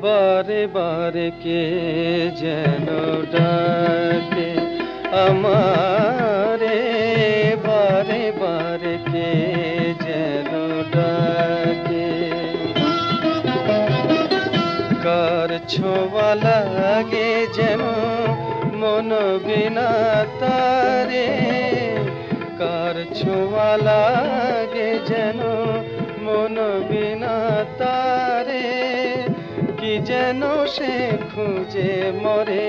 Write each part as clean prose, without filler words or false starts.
বারে বারে কে যেন ডাকে আমারে, বারে বারে কে যেন ডাকে। কার ছোঁয়া লাগে যেন মন বিনা তারে, কার ছোঁয়া লাগে যেন মন বিনা তারে, কি যেন সে খুঁজে মরে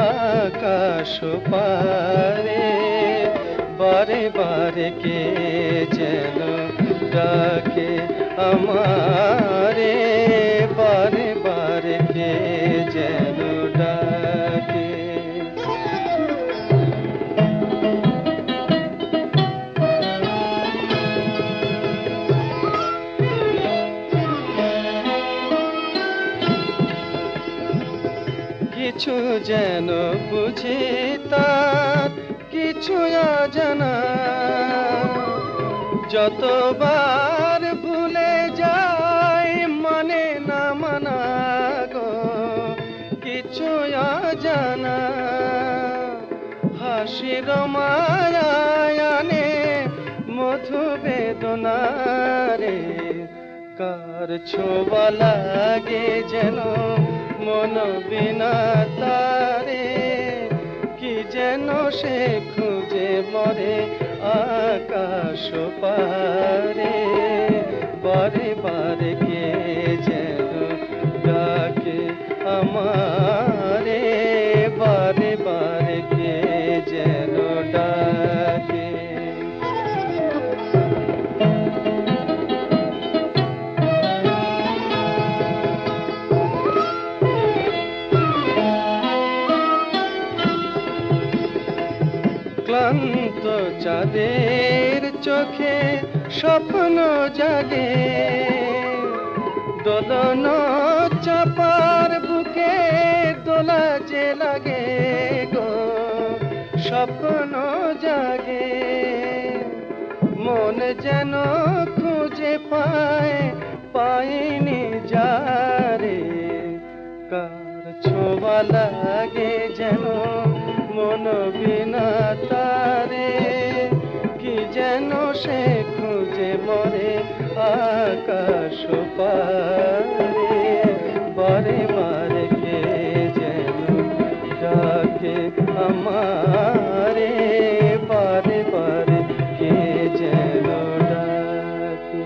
আকাশ পারে। বারে বারে কে যেন ডাকে আমারে, বারে বারে কে যেন ডাকে। কিছু যেন বুঝি তার কিছু অজানা, যতবার ভুলে যাই মানে না মানা গো, কিছু অজানা। হাসির মায়ানে মধু বেদনা রে, কার ছোঁয়া লাগে যেন মন বিনা তারে, কি যেন সে খুঁজে মরে আকাশ পারে। বারে বারে কে যেন ডাকে আমারে, বারে বারে কে যেন ডাকে। ক্লান্ত চাঁদের চোখে স্বপ্ন জাগে, দোলন চাপার বুকে দোলা যে লাগে গো, স্বপ্ন জাগে। মন যেন খুঁজে পায় পায়নি যারে, কার ছোঁয়া লাগে যেন মন বিনা তারে, কি যেন সে খুঁজে মরে আকাশ পারে। বারে বারে কে যেন ডাকে আমারে, বারে বারে কে যেন ডাকে।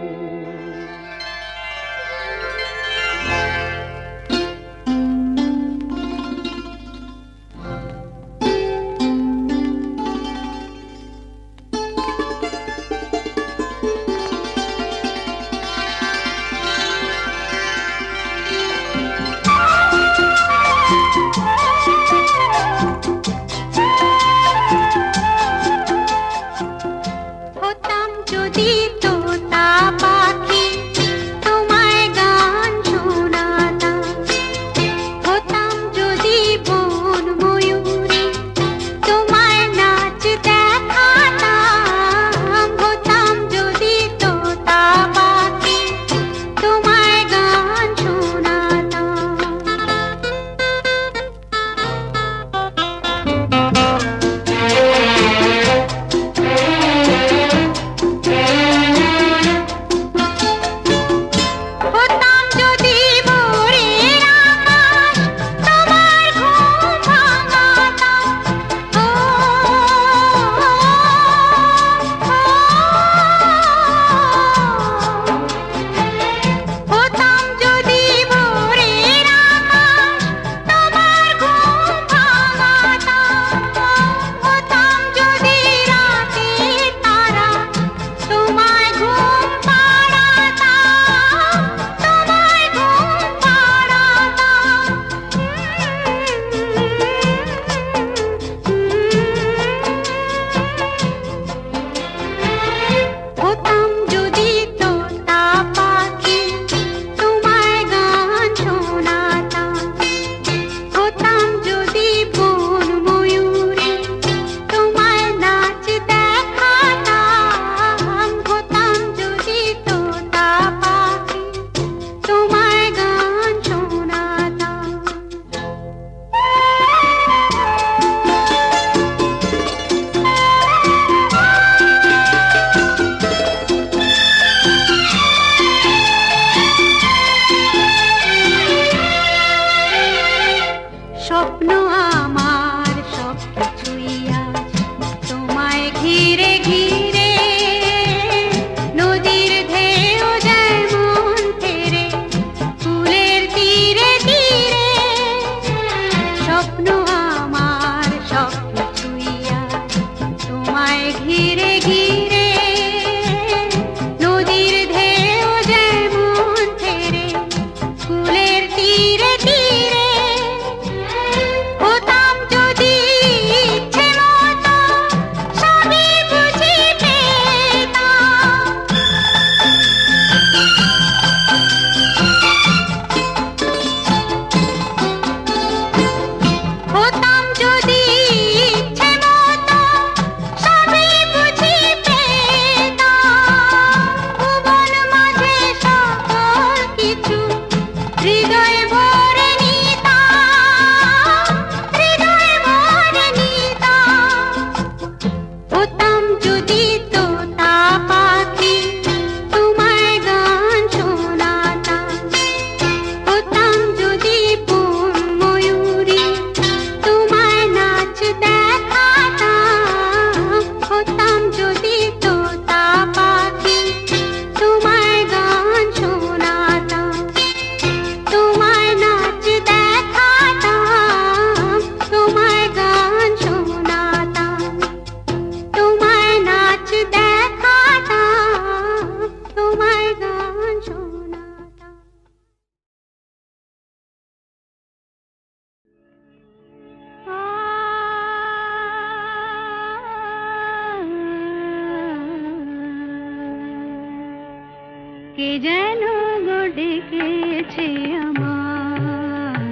যেন গো ডেকেছে আমায়,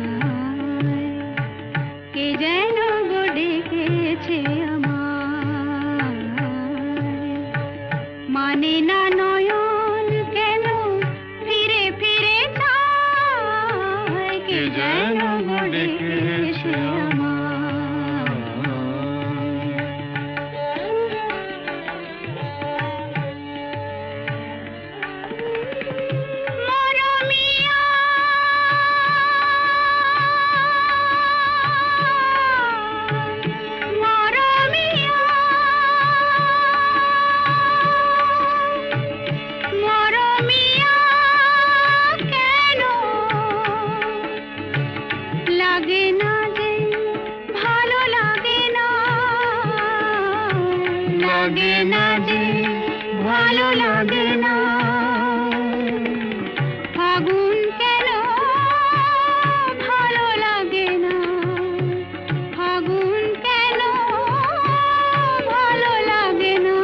কে যেন গো ডেকেছে আমায়। মানে না নয়ন কেন ফিরে ফিরে চায়, কে যেন গো ডেকেছে আমায়। লাগে না যে ভালো লাগে না, লাগে না যে ভালো লাগে না। ফাগুন কেন ভালো লাগে না, ফাগুন কেন ভালো লাগে না।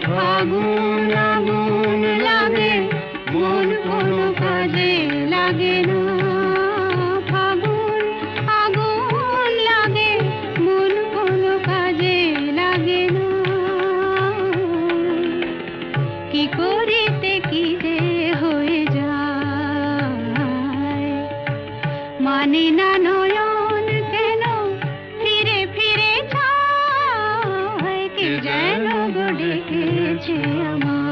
ফাগুন আগুন লাগে, মন কোনো কাজে লাগে না। কি করিতে কি যে হয়ে যায়, মানে না নয়ন কেন ফিরে ফিরে চায়, কে যেন গো ডেকেছে আমায়।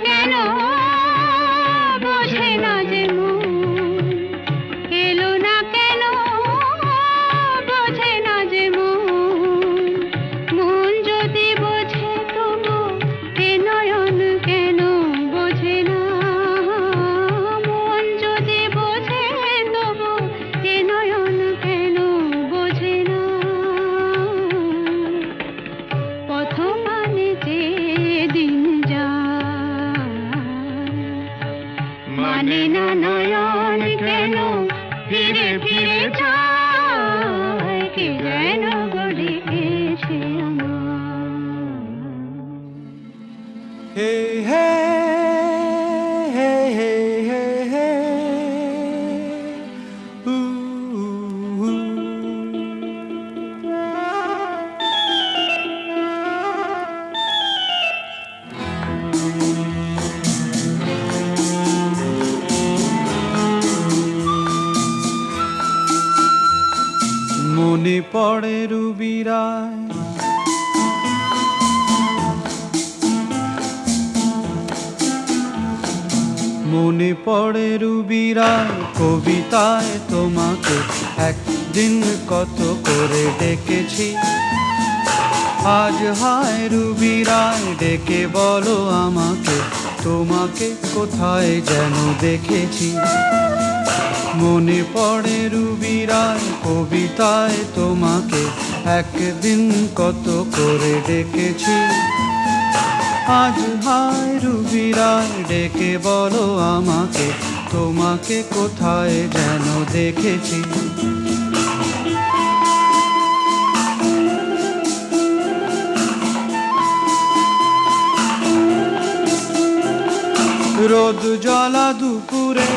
কেন বোঝে না যে মন, এলো না কেন বোঝে না যে মন। মন যদি বোঝে তবু এ নয়ন কেন বোঝে না, মন যদি বোঝে তবু এ নয়ন কেন বোঝে না। পথ পানে যে দিন মানে না নয়ন কেন ফিরে ফিরে চায়, কে যেন গো ডেকেছে আমায়। হে হে হে হে হে হে উ উ। মনে পড়ে রুবিরায়, মনে পড়ে রুবিরায় কবিতায় তোমাকে একদিন কত করে ডেকেছি। আজ হায় রুবিরায় ডেকে বলো আমাকে, তোমাকে কোথায় যেন দেখেছি। মনে পড়ে রুবিরায় কবিতায় তোমাকে একদিন কত করে ডেকেছি। আজ হায় রুবিরায় ডেকে বলো আমাকে, তোমাকে কোথায় যেন দেখেছি। রোদ জ্বলা দুপুরে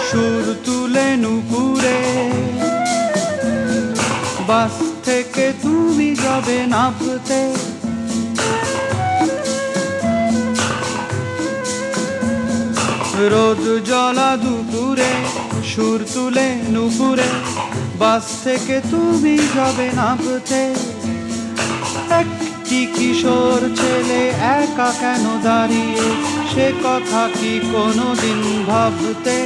সুর তুলে নুপুরে, বাস থেকে তুমি যাবে নামতে। রোদ জ্বলা দুপুরে সুর তুলে নুপুরে, বাস থেকে তুমি যাবে নামতে। একটি কিশোর ছেলে একা কেন দাঁড়িয়ে সে কথা কি কোনোদিন ভাবতে?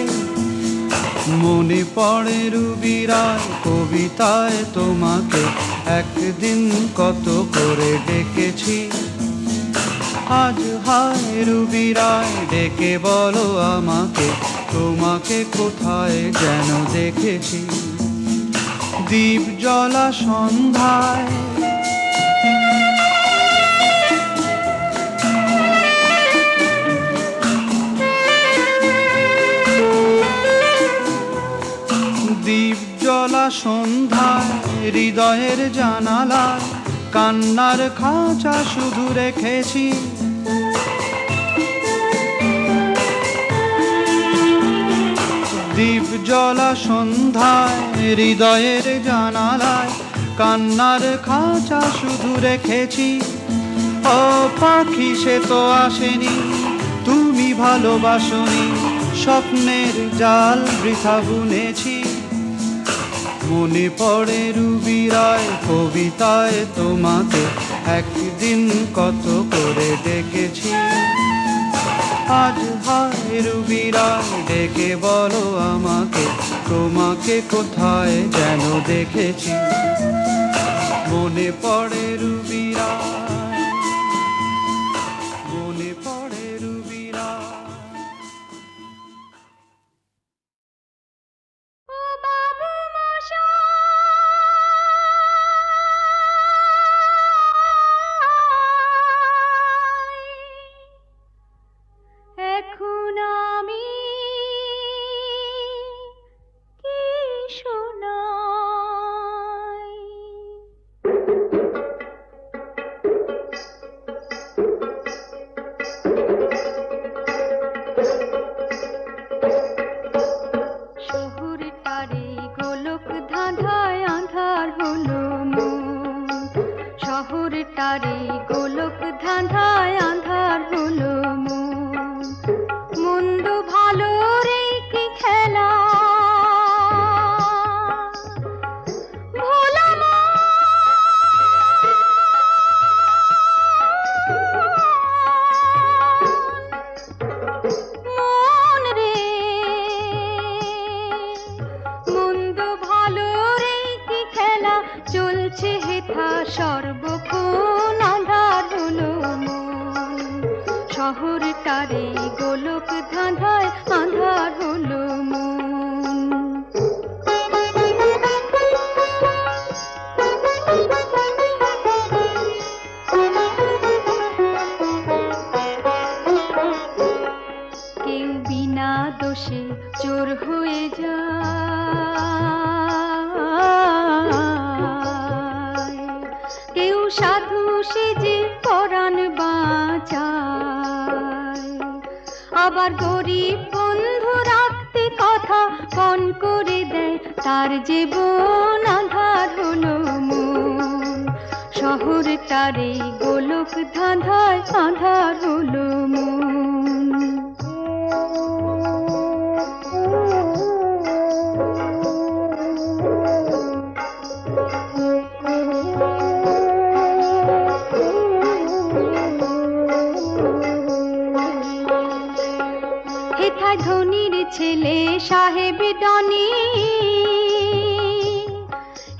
মনে পড়ে রুবি রায় কবিতায় তোমাকে একদিন কত করে ডেকেছি। আজ হায় রুবি রায় ডেকে বলো আমাকে, তোমাকে কোথায় যেন দেখেছি। দীপ জ্বলা সন্ধ্যায় দীপ জ্বলা সন্ধ্যায় হৃদয়ের জানালায় কান্নার খাঁচা শুধু রেখেছি। দীপ জ্বলা সন্ধ্যায় হৃদয়ের জানালায় কান্নার খাঁচা শুধু রেখেছি। ও পাখি সে তো আসেনি, তুমি ভালোবাসনি, স্বপ্নের জাল বৃথা বুনেছি। মনে পড়ে রুবি রায় কবিতায় তোমাকে একদিন কত করে ডেকেছি। আজ হায় রুবি রায় ডেকে বলো আমাকে, তোমাকে কোথায় যেন দেখেছি। মনে পড়ে রুবি রায়, মনে পড়ে রুবি রায়। ও বাবু মশাই, এখন আমি কি শোনাই? শহরটারে গোলক ধাঁধায় আঁধার হলো মন, শহরটারে গোলক ধাঁধায় আঁধার হলো মন। মন্দ ভালো রে কি খেলা, ভোলা মন রে, মন্দ ভালো রে কি খেলা চলছে হেথা সর্বক্ষণ আঁধার হলো মন। শহরটারে গোলক ধাঁধায় আঁধার হলো মন। কেউ বিনা দোষে চোর হয়ে যায়, কেউ সাধু সেজে পরাণ বাঁচায়। আবার গরিব বন্ধু রাখতে কথা পণ করে দেয়, তার জীবন আঁধার হলো মন। শহরটারে গোলক ধাঁধায় আঁধার হলো মন। হেথায় ধনির ছেলে সাহেব ডনি,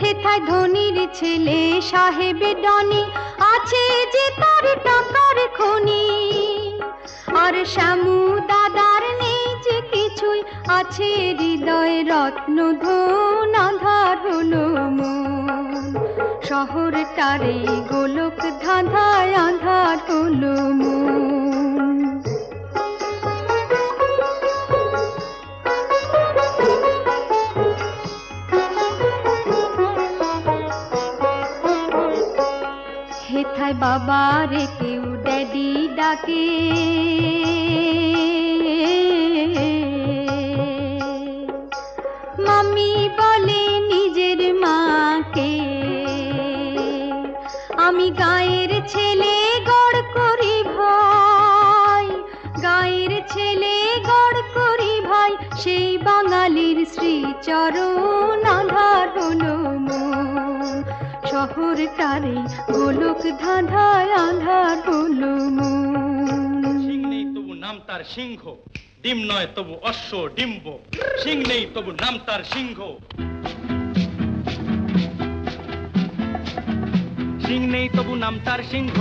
হেথায় ধনির ছেলে সাহেব ডনি, আছে যে তার টাকার খনি। আর শ্যামু দাদার নেই যে কিছুই, আছে হৃদয় রত্ন ধন আঁধার হলো মন। শহরটারে গোলক ধাঁধায় আঁধার হলো মন। হেথায় বাবারে কেউ ড্যাডি ডাকে, মাম্মি বলে নিজের মাকে। আমি গায়ের ছেলে গড় করি ভাই, গায়ের ছেলে গড় করি ভাই, সেই বাঙালির শ্রীচরণ আঁধার হলো মন। শহরটারে গোলক ধাঁধায় আঁধার হলো মন। সিং নেই তবু নাম তার সিংহ, ডিম নয় তবু অশ্ব ডিম্ব, সিং নেই তবু নাম তার সিংহ। সিং নেই তবু নাম তার সিংহ,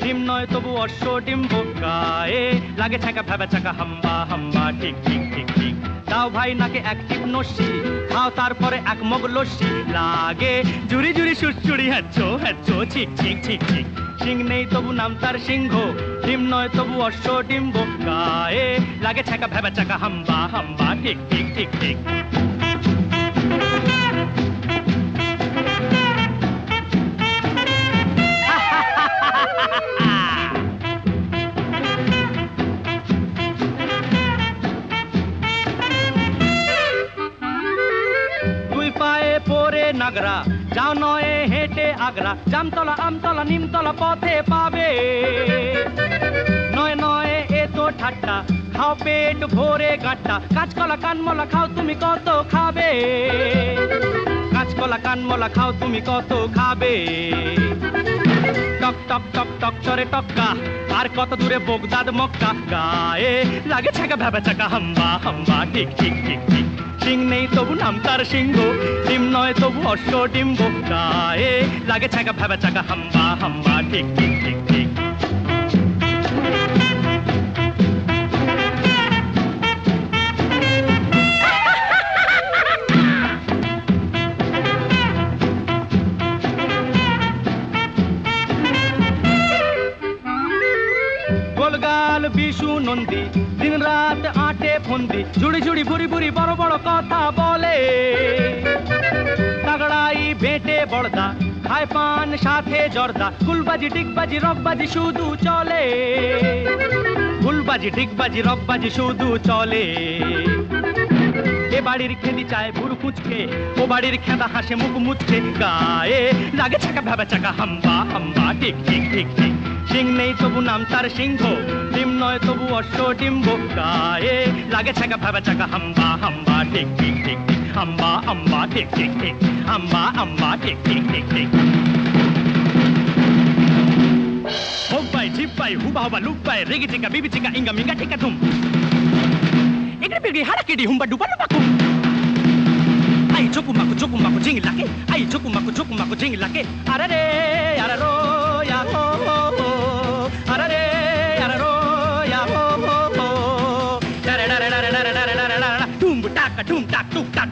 ডিম নয় তবু অশ্ব ডিম্ব, গায়ে লাগে ছাকা ভেবা চাকা হাম্বা হাম্বা, ঠিক ঠিক ঠিক ঠিক। দাও ভাই নাকে এক টিপ নস্যি, খাও তারপরে এক মগ লস্যি, লাগে জুড়ি জুড়ি সুড়সুড়ি হ্যাচ্ছো হ্যাচ্ছো, ঠিক ঠিক ঠিক ঠিক। সিং নেই তবু নাম তার সিংহ, ডিম নয় তবু অশ্ব ডিম্ব, গায়ে লাগে ছাকা ভেবা চাকা হাম্বা হাম্বা, ঠিক ঠিক ঠিক ঠিক। নাগরা যাও নয়ে হেঁটে আগ্রা, জামতলা আমতলা নিমতলা পথে পাবে, নয় নয় এ তো ঠাট্টা, খাও পেট ভরে গাঁটটা, কাঁচকলা কানমলা খাও তুমি কত খাবে, কাঁচকলা কানমলা খাও তুমি কত খাবে। টক টক টক টক চরে টক্কা, আর কত দূরে বোগদাদ মক্কা, গায়ে লাগে ছাকা ভেবা চাকা হাম্বা হাম্বা, ঠিক ঠিক ঠিক ঠিক। সিং নেই তবু নাম তার সিংহ, ডিম নয় তবু অশ্ব ডিম্ব, গায়ে লাগে ছাকা ভেবা চাকা হাম্বা হাম্বা, ঠিক ঠিক ঠিক ঠিক। গোলগাল বিশু নন্দী, দিন রাত আটে ফন্দি, ঝুড়ি ঝুড়ি ভুরি ভুরি বড় বড় কথা বলে, তাগড়াই বেটে বড়দা, খায় পান সাথে জর্দা, ফুলবাজি ডিগবাজি রকবাজি শুধু চলে, ফুলবাজি ডিগবাজি রকবাজি শুধু চলে। এ বাড়ির খেদি চায় ভুরু কুচকে, ও বাড়ির খেদা হাসে মুখ মুচকে, গায়ে লাগে ছাকা ভেবা চাকা হাম্বা হাম্বা, ঠিক ঠিক ঠিক ঠিক। সিং নেই তবু নাম তার সিংহ, ডিম নয় তবু অশ্ব ডিম্ব, গায়ে লাগে ছাকা ভেবা চাকা হাম্বা হাম্বা, ঠিক ঠিক ঠিক ঠিক। হাম্বা হাম্বা, ঠিক ঠিক ঠিক। হাম্বা হাম্বা, ঠিক ঠিক ঠিক ঠিক। হোব্বাই ঝিব্বাই হুবা হুবা লুব্বাই, রেগে চিকা বিবি চিকা ইঙ্গা মিঙ্গা টিকা ধুম, এগড়ি পিগড়ি হাড়াকিডি হুম্বা ডুবা ডুবা কুম। আই চকুমাকু ঝিঙ্গি লাকে, আই চকুমাকু ঝিঙ্গি লাকে, আরে আরারো ইয়া হো হো, আরে আরারো ইয়া হো হো, ডারে ডারে ডারে ডারে ডারে ডারে ডারে, টুম টাকা টুম টাক টুক টাক,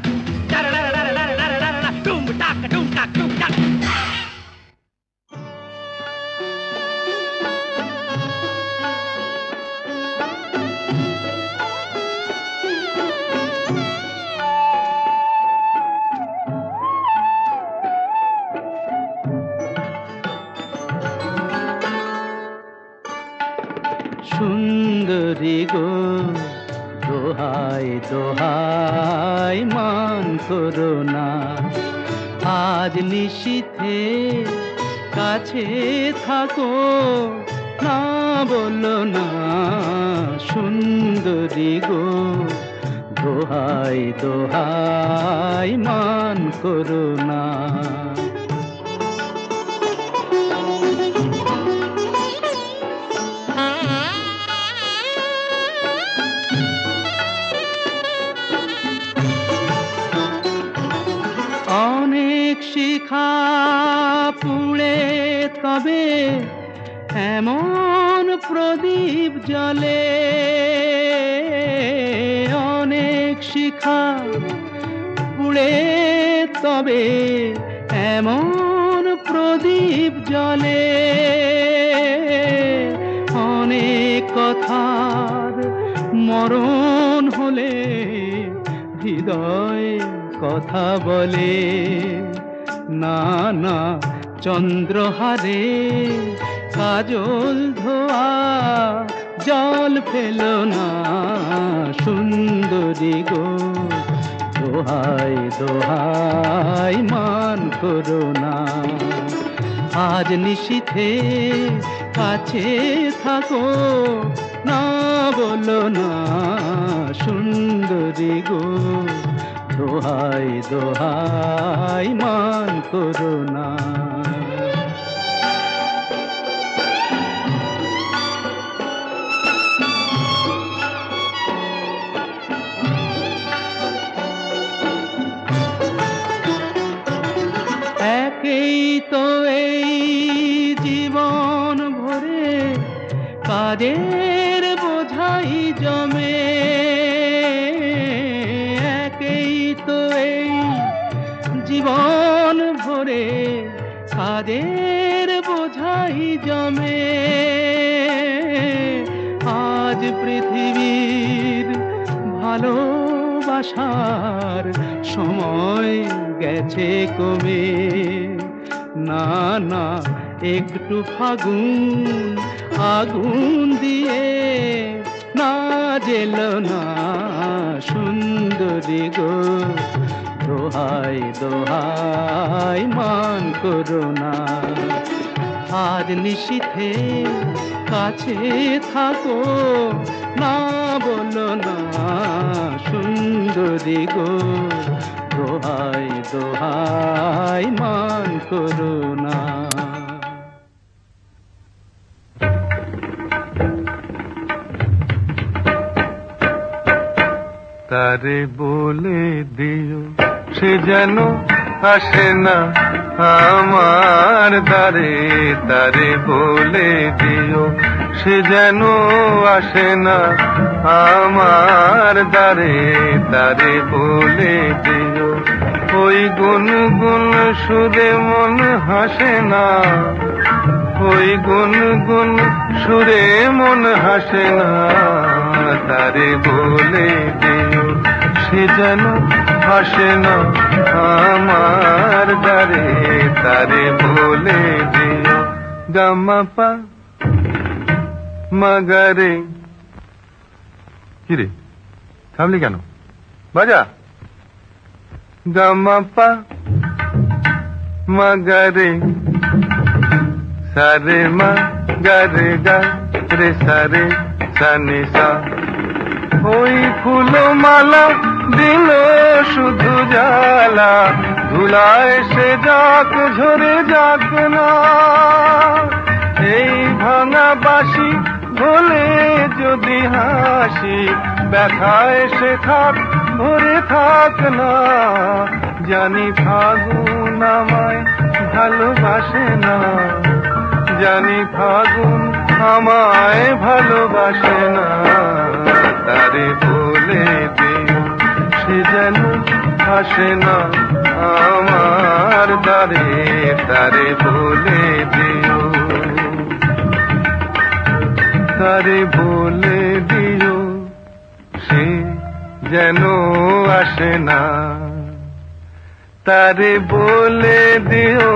ডারে ডারে ডারে ডারে ডারে ডারে, টুম টাকা টুম টাক টুক টাক। সুন্দরী গো দোহাই দোহাই মান করো না, আজ নিশীথে কাছে থাকো, না বলো না। সুন্দরী গো দোহাই দোহাই মান করো না। অনেক শিখা পুড়ে তবে এমন প্রদীপ জ্বলে, অনেক শিখা পুড়ে তবে এমন প্রদীপ জ্বলে, অনেক কথার মরণ হলে হৃদয় কথা বলে, না না চন্দ্রহারে কাজল ধোয়া জল ফেলো না। সুন্দরী গো দোহাই দোহাই মান করো না, আজ নিশীথে কাছে থাকো, না বলো না। সুন্দরী গো দোহাই দোহাই মান করো না। কাজের বোঝাই জমে, একেই তো এই জীবন ভরে কাজের বোঝাই জমে। আজ পৃথিবীর ভালোবাসার সময় গেছে কমে, না না একটু ফাগুন আগুন দিয়ে না জেল না সুন্দরী গো, দোহাই দোহাই মান করো না। আজ নিশীথে কাছে থাকো, না বলো না সুন্দরী গো, দোহাই দোহাই মান করো না। তারে বলে দিও সে যেন আসে না আমার দ্বারে, তারে বলে দিও সে যেন আসে না আমার দ্বারে, তারে বলে দিও ওই গুনগুন সুরে মন হাসে না, ওই গুনগুন সুরে মন হাসে না, তারে বলে দিও সে যেন আসে না আমার দ্বারে, তারে বলে দিও। গামাপা মাগারে, কিরে থামলি কেন, বাজা। গামাপা মাগারে সারে মা গারে গা রে সারে সানি সা। ওই ফুলো মালা দিল শুধু জ্বালা, ধুলায় সে যাক ঝরে যাক না। এই ভাঙা বাঁশি ভোলে যদি হাসি, ব্যথায় সে থাক ভরে থাক না। জানি ফাগুন আমায় ভালোবাসে না, জানি ফাগুন আমায় ভালোবাসে না, তারে বলে দিও সে যেন আসে না আমার দ্বারে, তারে বলে দিও, তারে বলে দিও সে যেন আসে না, তারে বলে দিও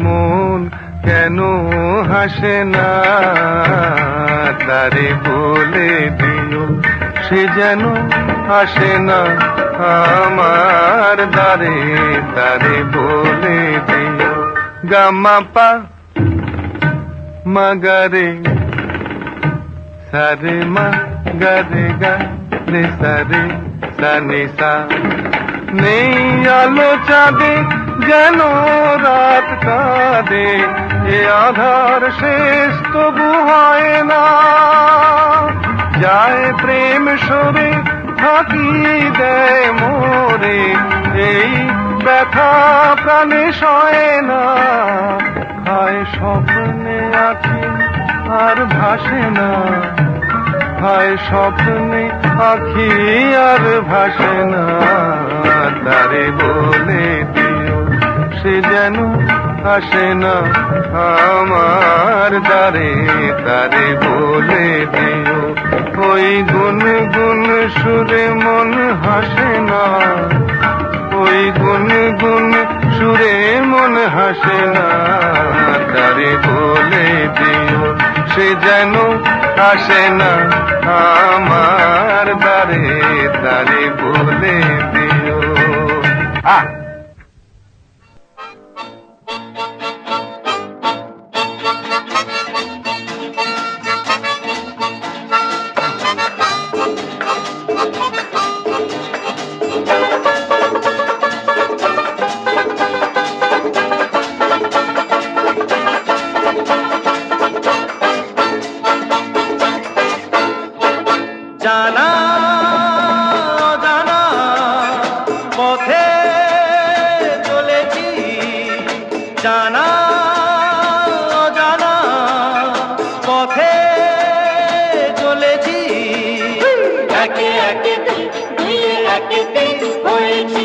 মন কেন হাসে না, তারে বলে দিও সে যেন আসে না আমার দ্বারে, তারে বলে দিও। গামাপা মাগারে সারে মা গারে গা রে সারে সানি সা। নেই আলো চাঁদে যেন রাত কাঁদে, এ আধার শেষ তবু হয় না। যায় প্রেম সরে থাকি দেয় মোরে, এই ব্যথা প্রাণে সয় না। খায় স্বপ্নে আছি আর ভাসে না, খায় স্বপ্নে আখি আর ভাসে না, তারে বলে দিও সে যেন আসে না আমার দ্বারে, তারে বলে দিও ওই গুনগুন সুরে মন হাসে না, ওই গুনগুন সুরে মন হাসে না, তারে বলে দিও সে যেন আসে না আমার দ্বারে, তারে বলে দিও। জানা অজানা পথে একে দুই, দুইয়ে একে তিন হয়েছি,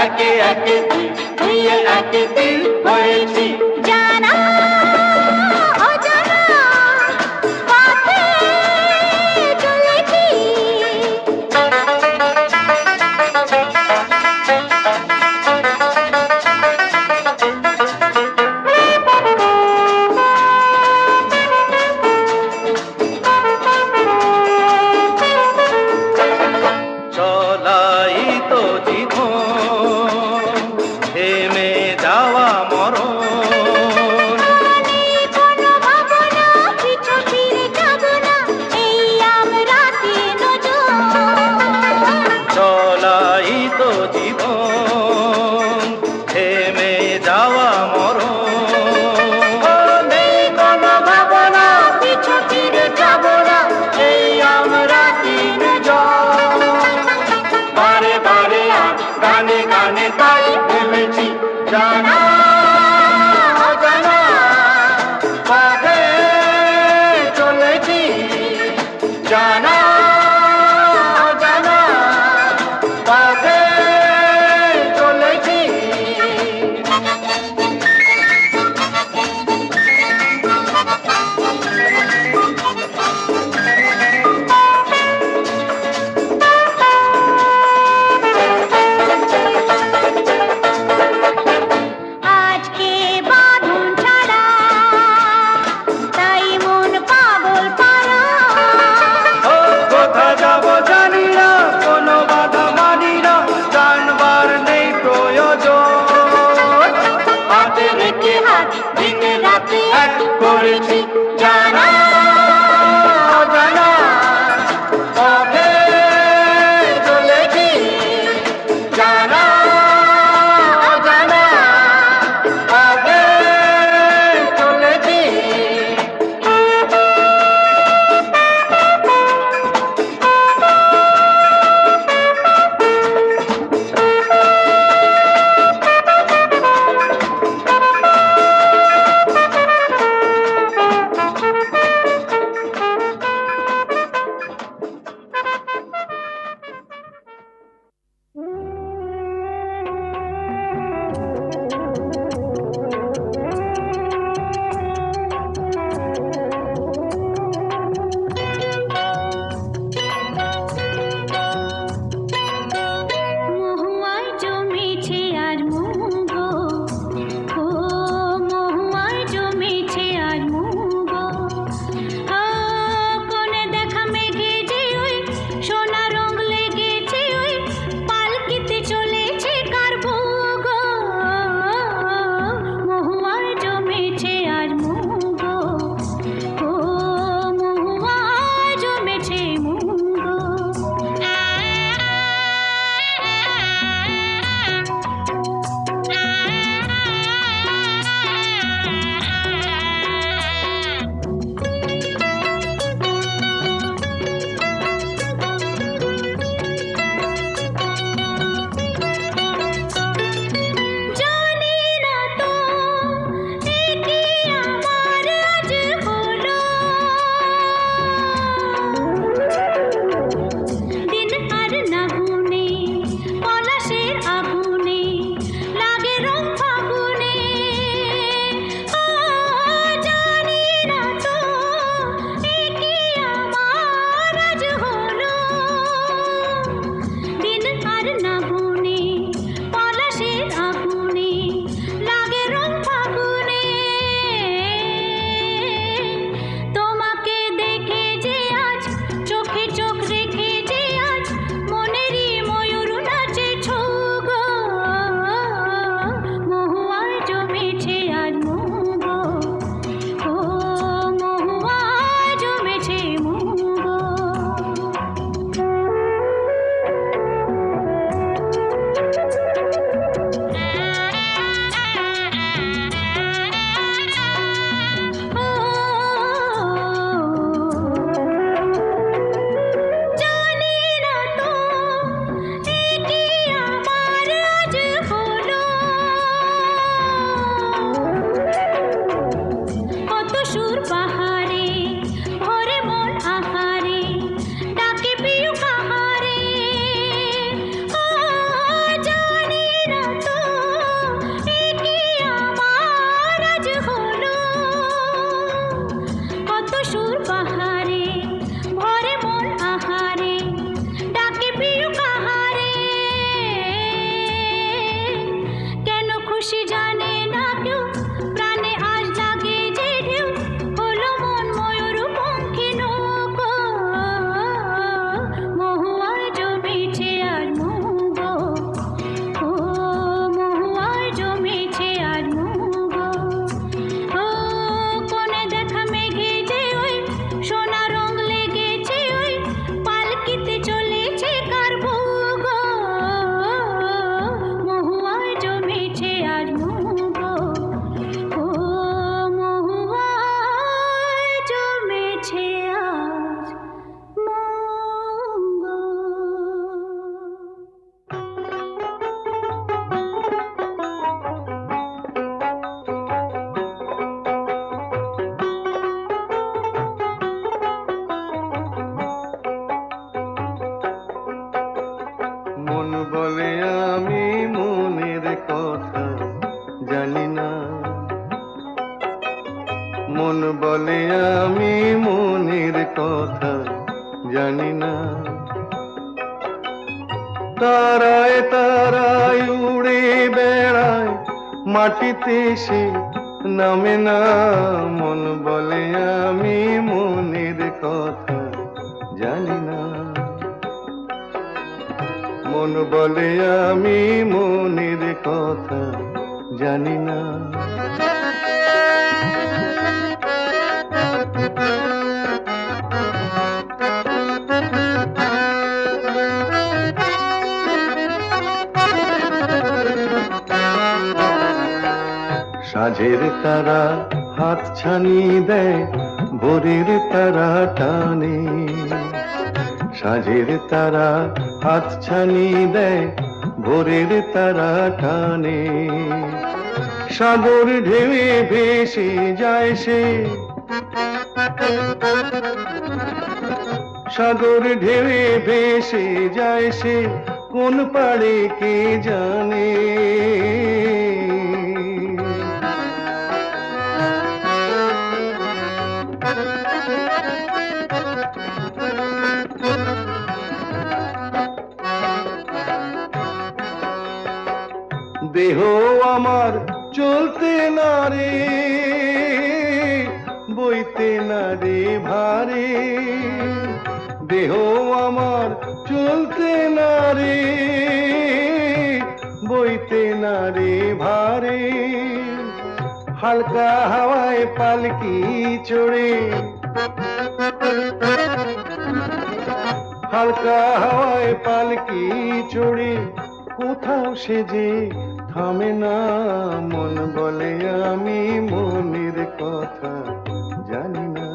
একে একে দুই, দুইয়ে একে তিন হয়েছি। জানা অজানা পথে চলেছি, চলাই তো জীবন, থেমে যাওয়া মরণ, মন বলে আমি মনের কথা জানি না, মন বলে আমি মনের কথা জানি না। তারায় তারায় উড়ে বেড়ায়, মাটিতে সে নামে না, মন বলে আমি মনের কথা জানি না, মন বলে আমি মনের কথা জানি না। সাঁঝের তারা হাত ছানি দেয়, ভোরের তারা টানে, সাঁঝের তারা হাত ছানি দেয়, ভোরের তারা টানে। সাগর ঢেউয়ে ভেসে যায় সে, সাগর ঢেউয়ে ভেসে যায় সে, কোন পাড়ে কে জানে। দেহ আমার চলতে না রে, বইতে না রে ভারে, দেহ আমার চলতে না রে, বইতে না রে ভারে। হালকা হাওয়ায় পালকি চড়ে, হালকা হাওয়ায় পালকি চড়ে, কোথাও সে যে থামে না, মন বলে আমি মনের কথা জানি না।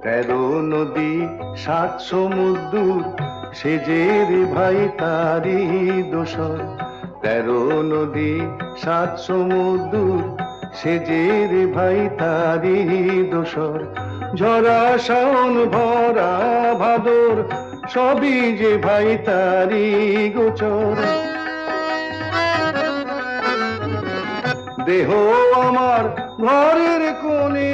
তেরো নদী সাত সমুদ্র, সে যে রে ভাই তারি দোসর, তেরো নদী সাত সমুদ্র, সে যে রে ভাই তারি দোসর। ঝরা শাওন ভরা ভাদর, সবই যে ভাই তারি গোচর। দেহ আমার ঘরের কোণে,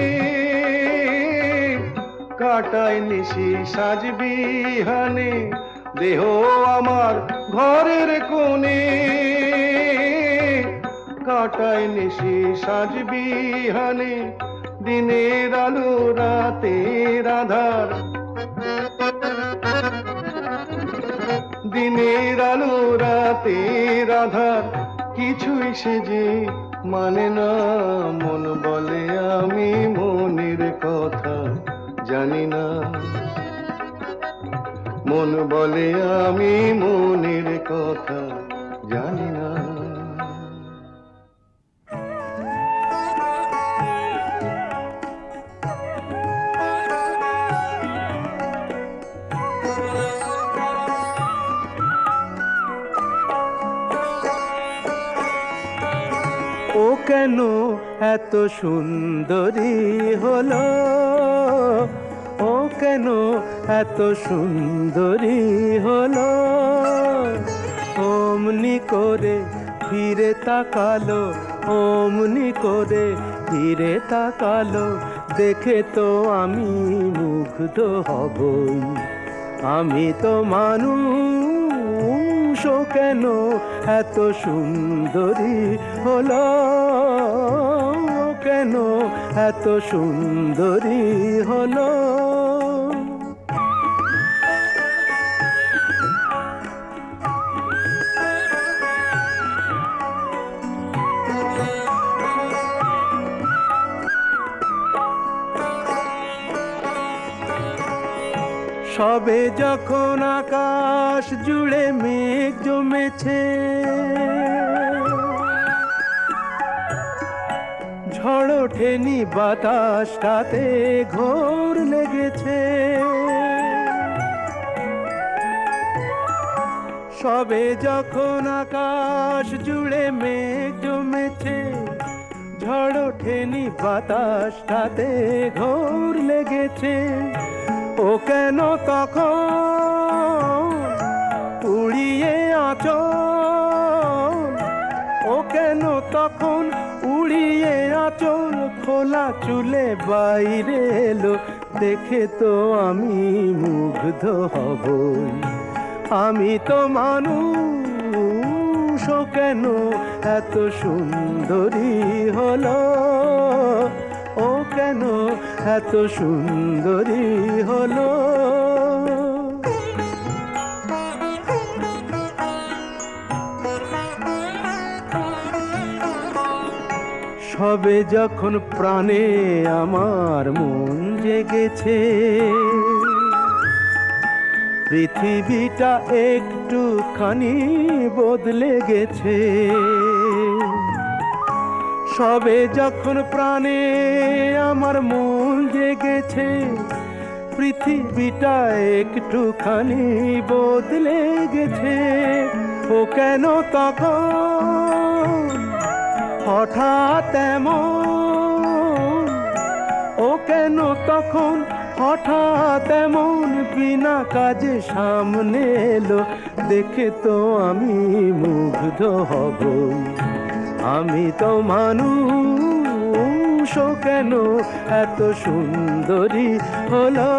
কাটায় নিশি সাজবি হানে, দেহ আমার ঘরের কোণে, কাটায় নিশি সাজবি হানে। দিনের আলো রাতের আধার, দিনের আলো রাতের আধার, কিছুই সে যে মানে না, মন বলে আমি মনের কথা জানি না, মন বলে আমি মনের কথা জানি না। ও কেন এত সুন্দরী হলো, ও কেন এত সুন্দরী হলো, অমনি করে ফিরে তাকালো, অমনি করে ফিরে তাকালো, দেখে তো আমি মুগ্ধ হবই, আমি তো মানুষ, ও কেন এত সুন্দরী হলো, ও কেন এত সুন্দরী হলো। সবে যখন আকাশ জুড়ে মেঘ জমেছে, ঝড় ওঠেনি বাতাসটাতে ঘোর লেগেছে, সবে যখন আকাশ জুড়ে মেঘ জমেছে, ঝড় ওঠেনি বাতাসটাতে ঘোর লেগেছে, ও কেন তখন উড়িয়ে আঁচল, ও কেন তখন উড়িয়ে আঁচল, খোলা চুলে বাইরে এলো, দেখে তো আমি মুগ্ধ হবই। আমি তো মানুষ, ও কেন এত সুন্দরী হলো, ও কেন এত সুন্দরী হলো। সবে যখন প্রাণে আমার মন জেগেছে, পৃথিবীটা একটুখানি বদলে গেছে। সবে যখন প্রাণে আমার মন জেগেছে, পৃথিবীটা একটুখানি বদলে গেছে, ও কেন তখন হঠাৎ এমন, ও কেন তখন হঠাৎ এমন বিনা কাজে সামনে এলো, দেখে তো আমি মুগ্ধ হবই। আমি তো মানুষ, ও কেন এত সুন্দরী হলো,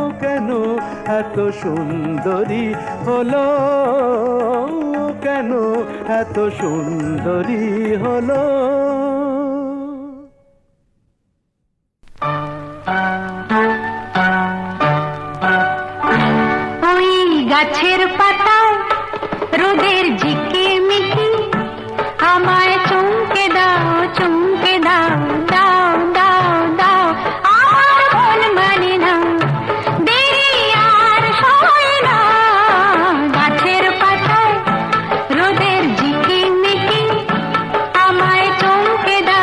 ও কেন এত সুন্দরী হলো, ও কেন এত সুন্দরী হলো। ওই গাছের পাতায় রোদের ঝিকিমিকি, আমায় চমকে দাও, চমকে দাও, দাও দাও দাও, আমার মন মানে না, দেরি আর সয় না। গাছের পাতায় রোদের ঝিকিমিকি, আমায় চমকে দাও,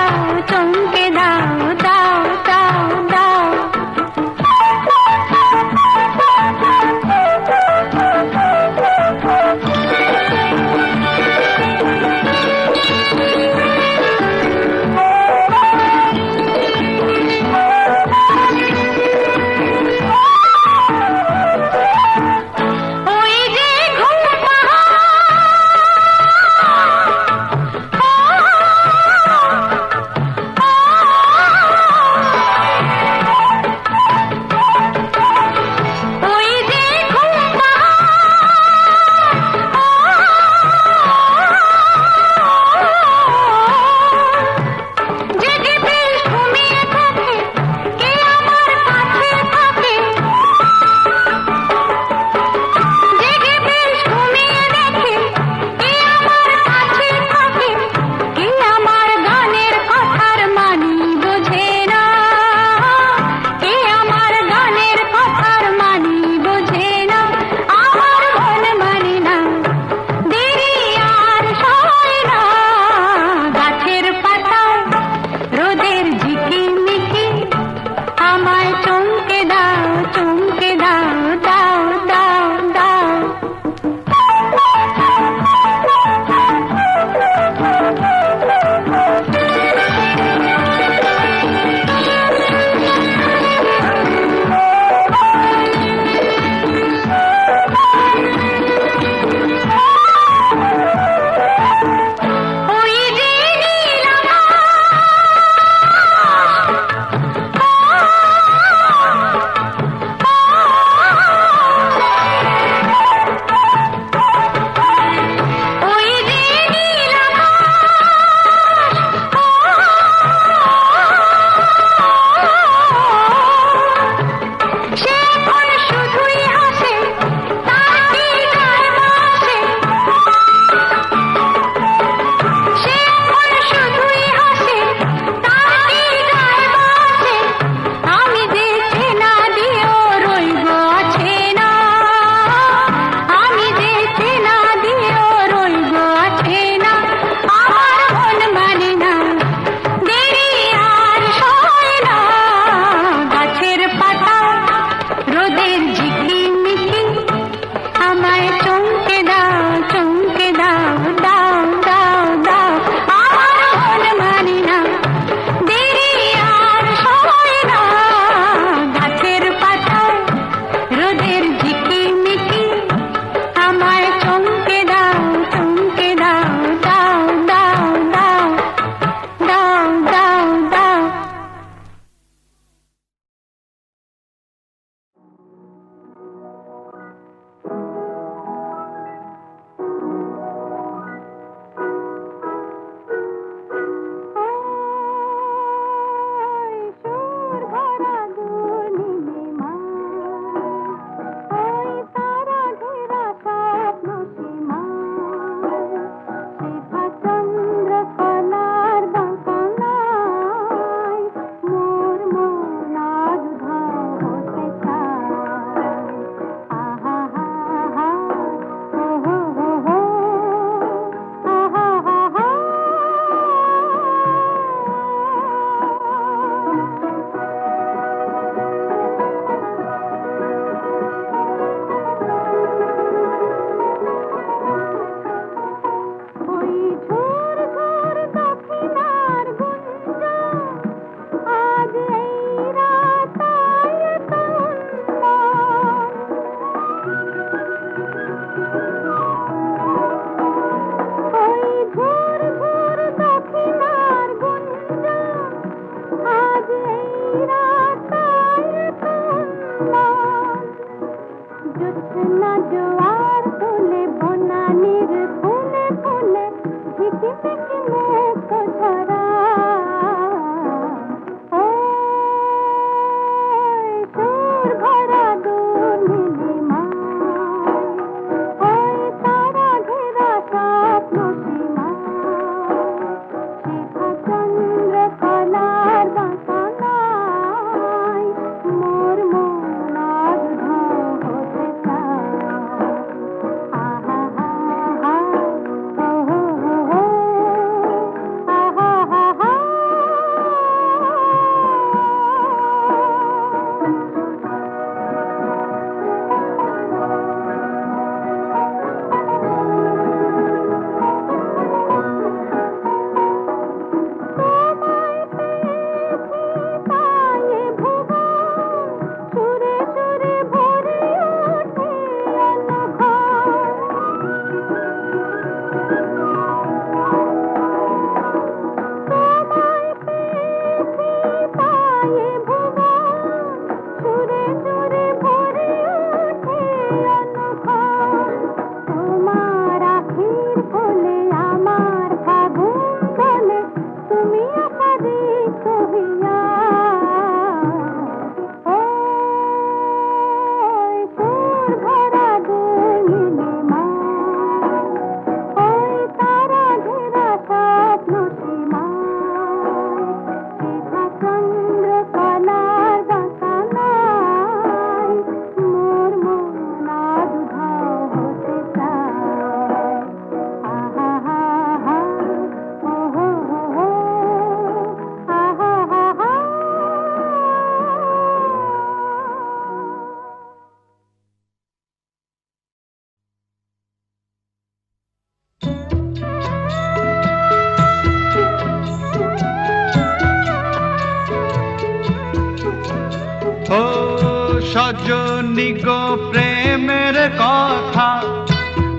সজনী গো প্রেমের কথা,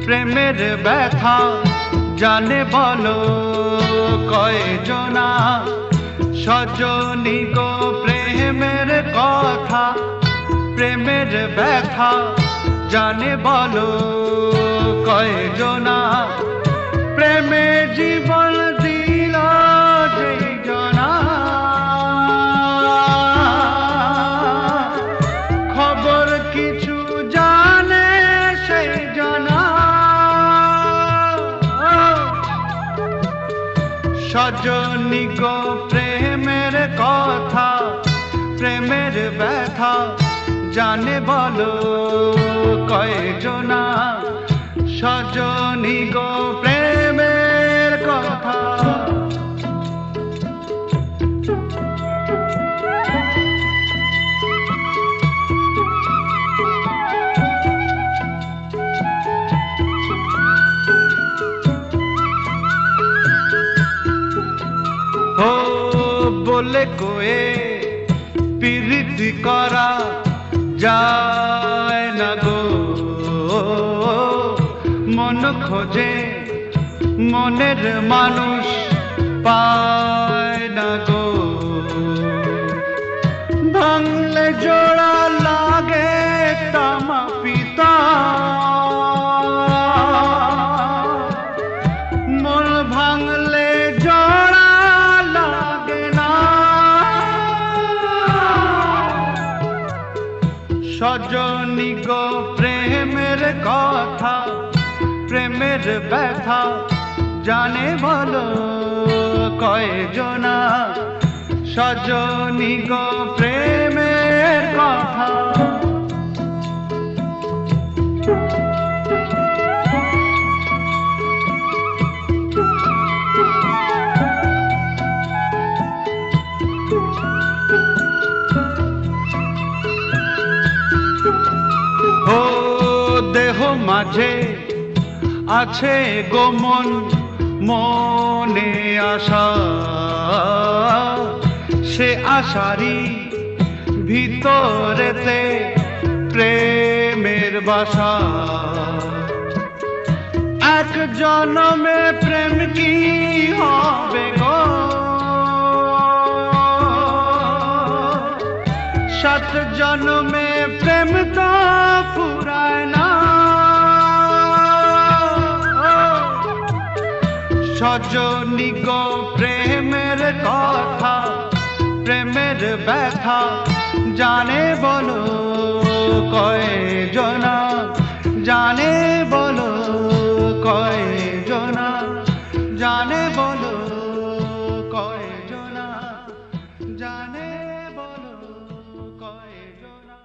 প্রেমের ব্যথা জানে বলো কয়জনা। সজনী গো প্রেমের কথা, প্রেমের ব্যথা জানে বলো কয়জনা। প্রেমে জীবন দিল যেই জনা, খবর কিছু জানে সেই জনা। সজনী গো প্রেমের কথা, প্রেমের ব্যথা জানে বলো কয়জনা। সজনী গো প্রেমের কথা। ও বলে কোয়ে প্রীতি করা যায় না গো, মন খোঁজে মনের মানুষ পায় না গো। ভাঙলে জোড়া লাগে তামা পিতা, মন ভাঙলে জোড়া লাগে না। সজনী গো প্রেমের কথা, প্রেমের ব্যথা জানে বলো কয়জনা। সজনী গো প্রেমের কথা। ও দেহ মাঝে আছে গোমন মনে আশা, সে আশারি ভিতরেতে প্রেমের বাসা। এক জনমে প্রেম কি হবে গো, 7 জনমে প্রেম তো ফুরায় না। সজনী গো প্রেমের কথা, প্রেমের ব্যথা জানে বলো কয়জনা। জানে বলো কয়জনা, জানে বলো কয়জনা, জানে বলো কয়জনা।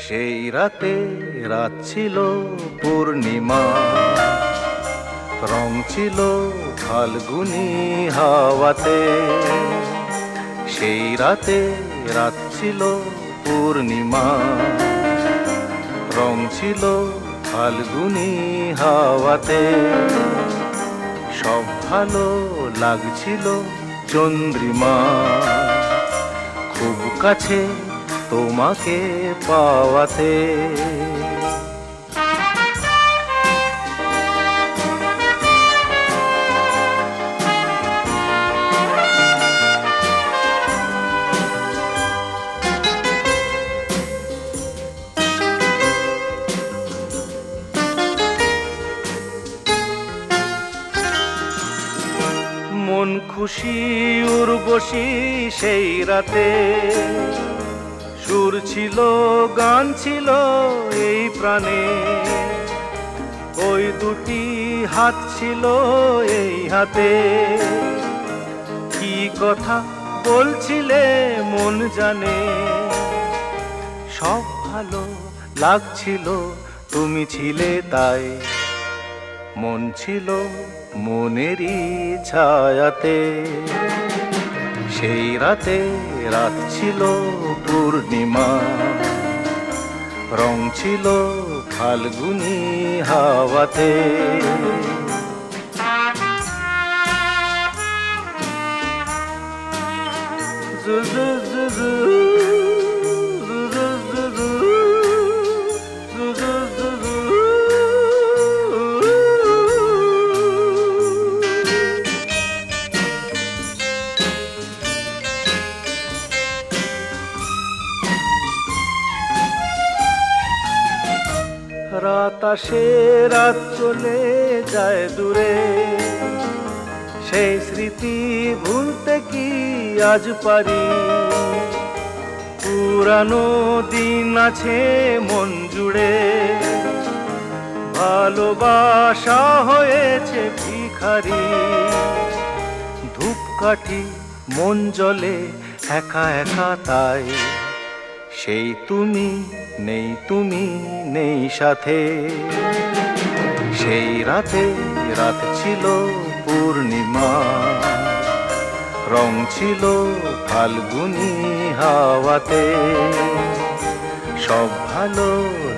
সেই রাতে রাত ছিল পূর্ণিমা, রং ছিল ফাল্গুনি হাওয়াতে। সেই রাতে রাত ছিল পূর্ণিমা, রং ছিল ফাল্গুনি হাওয়াতে। সব ভালো লাগছিল চন্দ্রিমা, খুব কাছে তোমাকে পাওয়াতে। মন খুশি উর্বশী সেই রাতে, সুর ছিল গান ছিল এই প্রাণে, ওই দুটি হাত ছিল এই হাতে, কি কথা বলছিলে মন জানে, সব ভালো লাগছিল তুমি ছিলে তাই, মন ছিল মনেরই ছায়াতে, সেই রাতে রাত ছিল পূর্ণিমা, রং ছিল ফাল্গুনি হাওয়াতে। জু জু জু জু, জু জু জু জু, জু জু জু জু। রাত আসে রাত চলে যায় দূরে, সেই স্মৃতি ভুলতে কি আজ পারি, পুরানো দিন আছে মন জুড়ে, ভালোবাসা হয়েছে ভিখারি, ধূপকাঠি মন জ্বলে একা একা তাই, সেই তুমি নেই সাথে, সেই রাতে রাত ছিল পূর্ণিমা, রং ছিল ফাল্গুনি হাওয়াতে, সব ভালো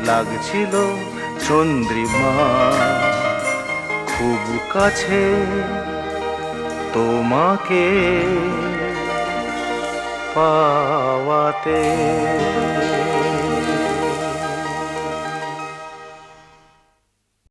লাগছিল চন্দ্রিমা, খুব কাছে তোমাকে পাওয়াতে।